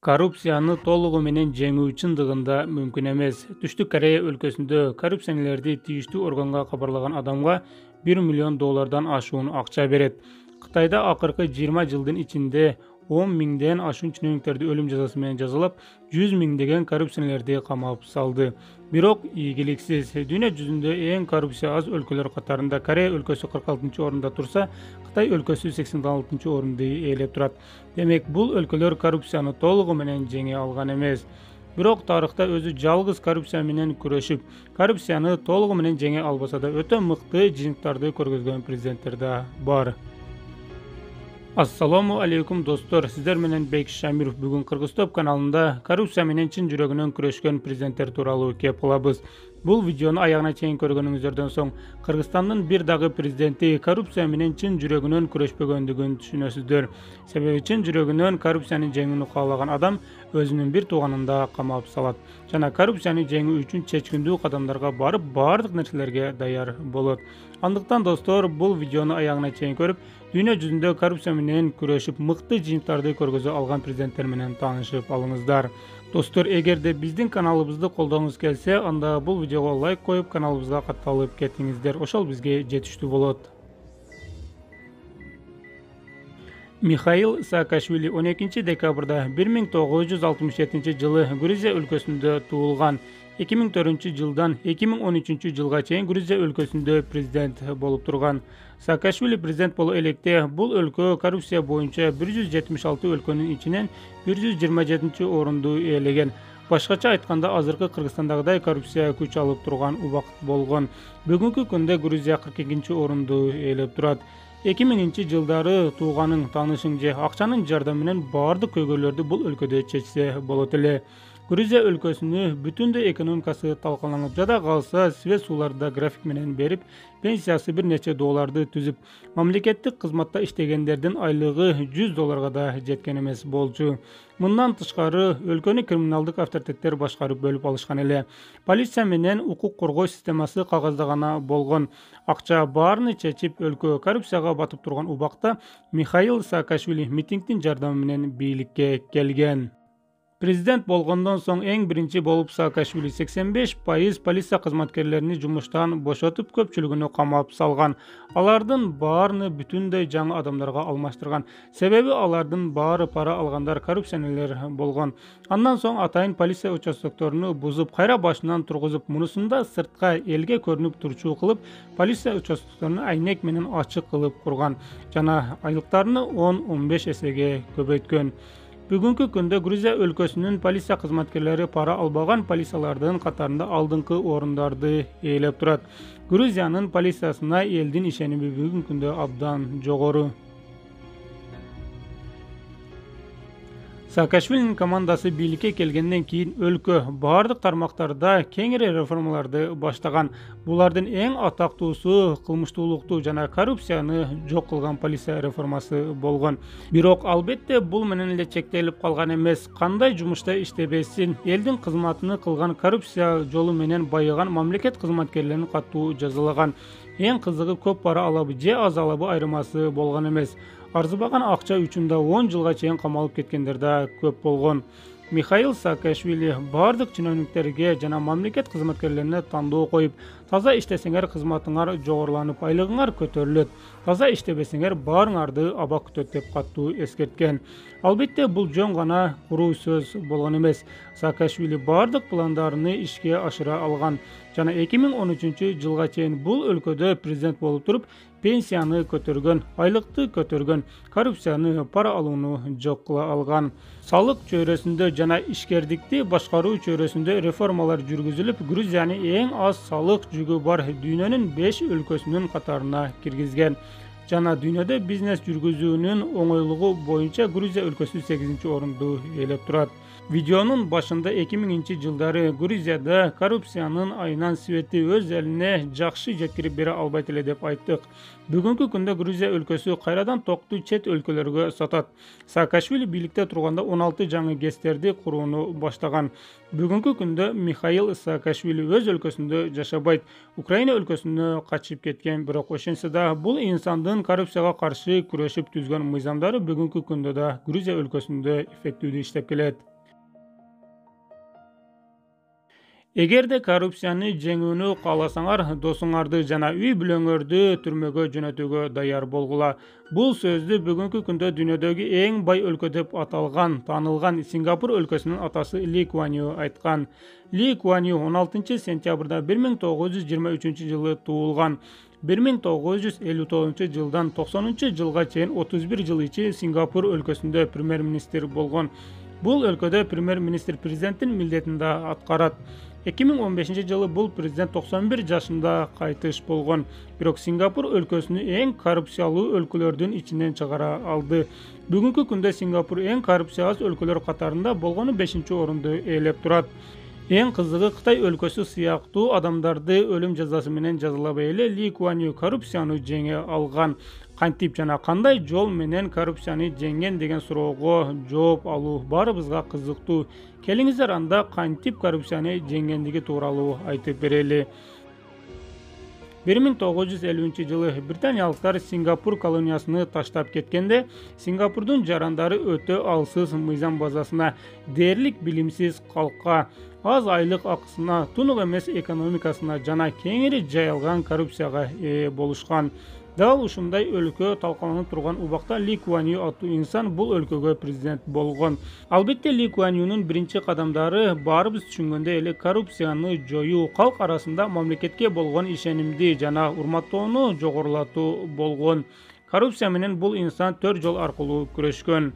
Коррупцияны толугу менен жеңүү чындыгында мүмкүн эмес. Түштүк Корея өлкөсүндө коррупционерлерди тийиштүү органга кабарлаган адамга $1 миллион ашуун акча берет. Кытайда акыркы 20 жылдын ичинде 10 миңден ашуун ченемиктерди өлүм жазасы менен жазалап, 100 миңдеген коррупционерлерди камап салды. Бирок ийгиликсиз. Дүйнө жүзүндө эң коррупция аз өлкөлөр катарында Корея өлкөсү 46-орунда турса, Кытай өлкөсү 86-орунду ээлеп турат. Демек, бул өлкөлөр коррупцияны толугу менен жеңе алган эмес. Бирок тарыхта өзү жалгыз коррупция менен күрөшүп, коррупцияны толугу менен жеңе албаса да өтө мыкты жыйынтыктарды көргөзгөн президенттер да бар. Ассаламу алейкум достор, сиздер менен Бейк Шамиров. Бүгүн Кыргыз Топ каналында коррупция менен чын жүрөгүнөн күрөшкөн президенттер тууралуу кеп кылабыз. Бул видеону аягына чейин көргөнүңүздөрдөн соң Кыргызстандын бир дагы президенти коррупция менен чын жүрөгүнөн күрөшпөгөндүгүн түшүнөсүздөр. Себеби чын жүрөгүнөн коррупцияны жеңүүнү каалаган адам өзүнүн бир тууганын да камап салат жана коррупцияны жеңүү үчүн чечкиндүү кадамдарга барып баардык нерселерге даяр болот. Андыктан достор, бул видеону аягына чейин көрүп, дүйнө жүзүндө коррупция менен күрөшүп мыкты жыйынтыктарды көргөзө алган президенттер менен таанышып алыңыздар. Достор, эгерде биздин каналыбызды колдогуңуз келсе, анда бул видеого лайк коюп, каналыбызга катталып кетиңиздер. Ошол бизге жетиштүү болот. Михаил Саакашвили 12 декабрда 1967 жылы Грузия өлкөсүндө туулган. 2004 жылдан 2013 жылга чейин Грузия өлкөсүндө президент болуп турган. Саакашвили президент боло электе бул өлкө коррупция боюнча 176 өлкөнүн ичинен 127-орунду ээлеген. Башкача айтканда, азыркы Кыргызстандагыдай коррупция күч алып турган убакыт болгон. Бүгүнкү күндө Грузия 42-орунду ээлеп турат. 2000-жылдары тууганың, таанышың же акчанын жардамы менен баардык көйгөйлөрдү бул өлкөдө чечсе болот эле. Грузия өлкөсүнүн бүтүндөй экономикасы талкаланып, жада калса свет сууларды график менен берип, пенсиясы бир нече долларды түзүп, мамлекеттик кызматта иштегендердин айлыгы $100 да жеткен эмес болчу. Мындан тышкары өлкөнү криминалдык авторитеттер башкарып бөлүп алышкан эле. Полиция менен укук коргоо системасы кагазда гана болгон. Акча баарыны чечип, өлкө коррупцияга батып турган убакта Михаил Саакашвили митингдин жардамы менен бийликке келген. Президент болгондон соң эң биринчи болуп Саакашвили 85% полиция кызматкерлерини жумуштан бошотуп, көпчүлүгүнү камап салган. Алардын баарыны бүтүндөй жаңы адамдарга алмаштырган. Себеби алардын баары пара алгандар, коррупционерлер болгон. Андан соң атайын полиция участокторуну бузуп, кайра башынан тургузуп, мунусунда сыртка элге көрүнүп турчу кылып, полиция участокторуну айнек менен ачык кылып курган жана айлыктарыны 10-15 эсеге көбөйткөн. Бүгүнкү күндө Грузия өлкөсүнүн полиция кызматкерлери пара албаган полициялардын катарында алдыңкы орундарды ээлеп турат. Грузиянын полициясына элдин ишеними бүгүнкү күндө абдан жогору. Саакашвилинин командасы бийликке келгенден кийин өлкө баардык тармактарда кеңири реформаларды баштаган. Булардын эң атактуусу кылмыштуулукту жана коррупцияны жок кылган полиция реформасы болгон. Бирок албетте бул менен эле чектелип калган эмес. Кандай жумушта иштебесин, элдин кызматыны кылган, коррупция жолу менен байыган мамлекет кызматкерлерин катуу жазалаган. Эң кызыгы, көп пара алабы же аз алабы айырмасы болгон эмес. Арзыбаган акча үчүн да 10 жылга чейин камалып кеткендер да көп болгон. Михаил Саакашвили баардык чиновниктерге жана мамлекет кызматкерлерине тандоо коюп, таза иштесеңер кызматыңар жогоруланып, айлыгыңар көтөрүлөт, таза иштебесеңер баарыңарды аба күтөт деп катуу эскерткен. Албетте бул жөн гана куруу сөз болгон эмес. Саакашвили баардык пландарын ишке ашыра алган жана 2013 жылга чейин бул өлкөдө президент болуп туруп, пенсияны көтөргөн, айлыкты көтөргөн, коррупцияны, пара алууну жок кыла алган. Салык чөйрөсүндө жана ишкердикти башкаруу чөйрөсүндө реформалар жүргүзүлүп, Грузияны эң аз салык жүгү бар дүйнөнүн 5 өлкөсүнүн катарына киргизген. Жана дүйнөдө бизнес жүргүзүүнүн оңойлугу боюнча Грузия өлкөсү 8-орунду ээлеп турат. Видеонун башында 2000-жылдары Грузияда коррупциянын айынан свети өз элине жакшы жеткирип бере албайт эле деп айттык. Бүгүнкү күндө Грузия өлкөсү кайрадан токту чет өлкөлөргө сатат. Саакашвили бийликте турганда 16 жаңы ГЭСтерди курууну баштаган. Бүгүнкү күндө Михаил Саакашвили өз өлкөсүндө жашабайт. Украина өлкөсүнө качып кеткен, бирок ошентсе да бул инсандын коррупцияга каршы күрөшүп түзгөн мыйзамдары бүгүнкү күндө да Грузия өлкөсүндө эффективдүү иштеп келет. Эгерде коррупцияны жеңүүнү кааласаңар, досуңарды жана үй бүлөңөрдү түрмөгө жөнөтүүгө даяр болгула. Бул сөздү бүгүнкү күндө дүйнөдөгү эң бай өлкө деп таанылган Сингапур өлкөсүнүн атасы Ли Куан Ю айткан. Ли Куан Ю 16 сентябрда 1923 жылы туулган. 1959 жылдан 90 жылга чейин 31 жыл ичи Сингапур өлкөсүндө премьер-министр болгон. Бул өлкөдө премьер-министр президенттин милдетин да аткарат. 2015 жылы бул президент 91 жашында кайтыш болгон. Бирок Сингапур өлкөсүнү эң коррупциялуу өлкөлөрдүн ичинен чыгара алды. Бүгүнкү күндө Сингапур эң коррупциялык өлкөлөр катарында болгону 5-орунду ээлеп турат. Эң кызыгы, Кытай өлкөсү сыяктуу адамдарды өлүм жазасы менен жазалабай эле Ли Куан Ю коррупцияны жеңе алган. Кантип жана кандай жол менен коррупцияны жеңген деген суроого жооп алуу баарыбызга кызыктуу. Келиңиздер анда кантип коррупцияны жеңгендиги тууралуу айтып берели. 1950 жылы британиялыктар Сингапур колониясыны таштап кеткенде, Сингапурдун жарандары өтө алсыз мыйзам базасына, дээрлик билимсиз калкка, аз айлык акысына, тунук эмес экономикасына жана кеңири жайылган коррупцияга ээ болушкан. Дал ушундай өлкө талкаланып турган убакта Ли Куан Ю аттуу инсан бул өлкөгө президент болгон. Албетте Ли Куан Юнун биринчи кадамдары баарыбыз түшүнгөндөй эле коррупцияны жоюу, калк арасында мамлекетке болгон ишенимди жана урматтоону жогорулатуу болгон. Коррупция менен бул инсан 4 жол аркылуу күрөшкөн.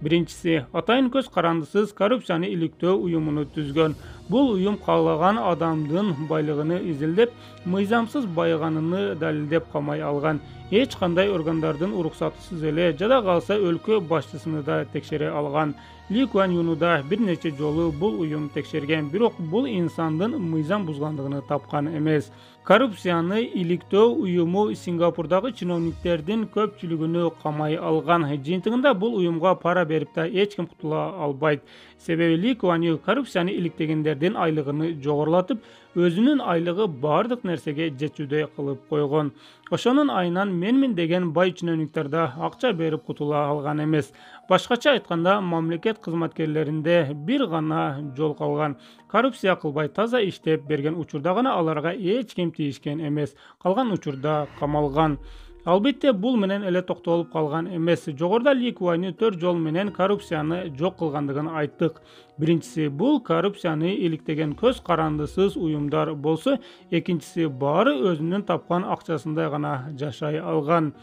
Биринчиси, атайын көз карандысыз коррупцияны иликтөө уюмуну түзгөн. Бул уюм каалаган адамдын байлыгын изилдеп, мыйзамсыз байыганын далилдеп камай алган. Эч кандай органдардын уруксатысыз эле жада калса өлкө башчысыны да текшере алган. Ли Куан Юну да бир нече жолу бул уюм текшерген, бирок бул инсандын мыйзам бузгандыгын тапкан эмес. Коррупцияны иликтөө уюму Сингапурдагы чиновниктердин көпчүлүгүнү камай алган. Жыйынтыгында бул уюмга пара берип да эч ким кутула албайт. Себеби Ли Куан Ю коррупцияны иликтегендердин айлыгын жогорулатып, өзүнүн айлыгы бардык нерсеге жетүүдөй кылып койгон. Ошонун айынан менмин деген бай чиновниктер да акча берип кутула алган эмес. Башкача айтканда, мамлекет кызматкерлеринде бир гана жол калган. Коррупция кылбай таза иштеп берген учурда гана аларга эч ким тийишкен эмес. Калган учурда камалган. Албетте бул менен эле токтолуп калган эмес. Жогоруда Ли Куан Ю 4 жол менен коррупцияны жок кылгандыгын айттык. Биринчиси, бул коррупцияны иликтеген көз карандысыз уюмдар болсо, экинчиси, баары өзүнүн тапкан акчасындай гана жашай алган.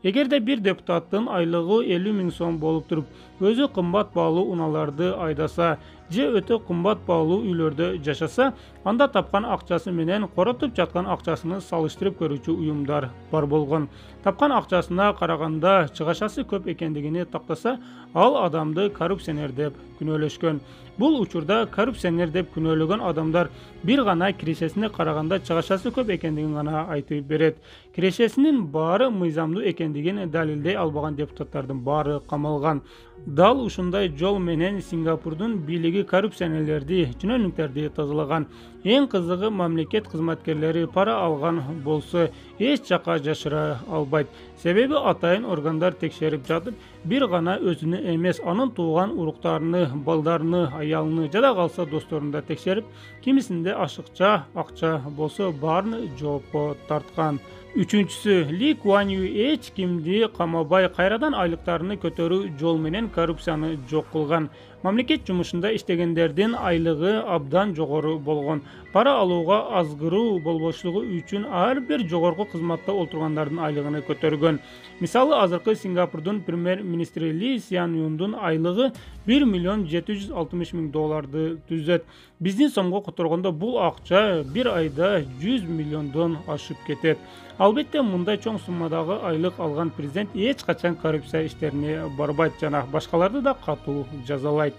Эгерде бир депутаттын айлыгы 50 000 сом болуп туруп, өзү кымбат баалуу унааларды айдаса, же өтө кымбат баалуу үйлөрдө жашаса, анда тапкан акчасы менен коротуп жаткан акчасыны салыштырып көрүүчү уюмдар бар болгон. Тапкан акчасына караганда чыгашасы көп экендигини тактаса, ал адамды коррупционер деп күнөөлөшкөн. Бул учурда коррупционер деп күнөөлөгөн адамдар бир гана кирешесине караганда чыгашасы көп экендигин гана айтып берет. Кирешесинин баары мыйзамдуу экендигин далилдей албаган депутаттардын баары камалган. Дал ушундай жол менен Сингапурдун бийлиги коррупционерлерди, чиновниктерди тазалаган. Эң кызыгы, мамлекет кызматкерлери пара алган болсо эч жака жашыра албайт. Себеби атайын органдар текшерип жатып, бир гана өзүнү эмес, анын тууган уруктарыны, балдарыны, аялыны, жада калса досторун да текшерип, кимисинде ашыкча акча болсо баарын жоопко тарткан. Үчүнчүсү, Ли Куан Ю эч кимди камабай, кайрадан айлыктарыны көтөрүү жол менен коррупцияны жок кылган. Мамлекет жумушунда иштегендердин айлыгы абдан жогору болгон. Пара алууга азгыруу болбошлугу үчүн ар бир жогорку кызматта олтургандардын айлыгын көтөргөн. Мисалы, азыркы Сингапурдун премьер-министри Ли Сиан Юндун айлыгы 1 760 000 долларды түзөт. Биздин сомго которгондо бул акча бир айда 100 миллиондон ашып кетет. Албетте мындай чоң суммадагы айлык алган президент эч качан коррупция иштерине барбайт жана башкаларды да катуу жазалайт.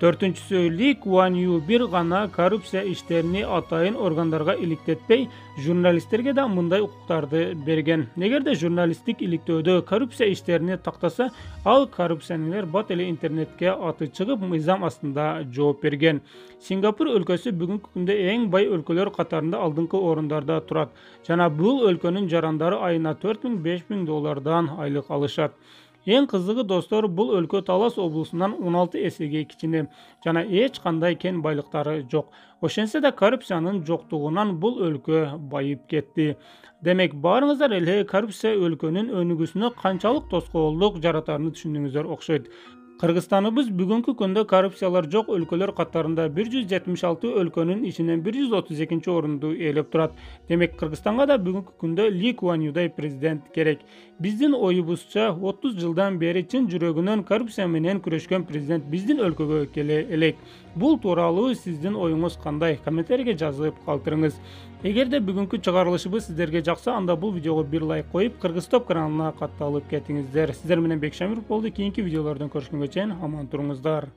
Төртүнчүсү, Ли Куан Ю бир гана коррупция иштерини атайын органдарга иликтетпей, журналисттерге да мындай укуктарды берген. Эгерде журналисттик иликтөөдө коррупция иштерини тактаса, ал коррупционерлер бат эле интернетке аты чыгып, мыйзам астында жооп берген. Сингапур өлкөсү бүгүнкү күндө эң бай өлкөлөр катарында алдыңкы орундарда турат жана бул өлкөнүн жарандары айына 4 000–5 000 доллардан айлык алышат. Эң кызыгы достор, бул өлкө Талас облусунан 16 эсеге кичине жана эч кандай кен байлыктары жок. Ошентсе да коррупциянын жоктугунан бул өлкө байып кетти. Демек, баарыңыздар эле коррупция өлкөнүн өнүгүүсүнө канчалык тоскоолдук жаратарын түшүндүңүздөр окшойт. Кыргызстаныбыз бүгүнкү күндө коррупциялар жок өлкөлөр катарында 176 өлкөнүн ичинен 132 орунду ээлеп турат. Демек, Кыргызстанга да бүгүнкү күндө Ли Куан Юдай президент керек. Биздин оюбузча 30 жылдан бери чын жүрөгүнөн коррупция менен күрөшкөн президент биздин өлкөгө келе элек. Бул тууралуу сиздин оюңуз кандай? Комментарийге жазып калтырыңыз. Эгерде бүгүнкү чыгарылышыбыз сиздерге жакса, анда бул видеого бир лайк коюп, Кыргыз Топ каналына катталып кетиңиздер. Сиздер менен Бек Шамиров болду. Кийинки видеолордон көрүшкөнгө чейин аман туруңуздар.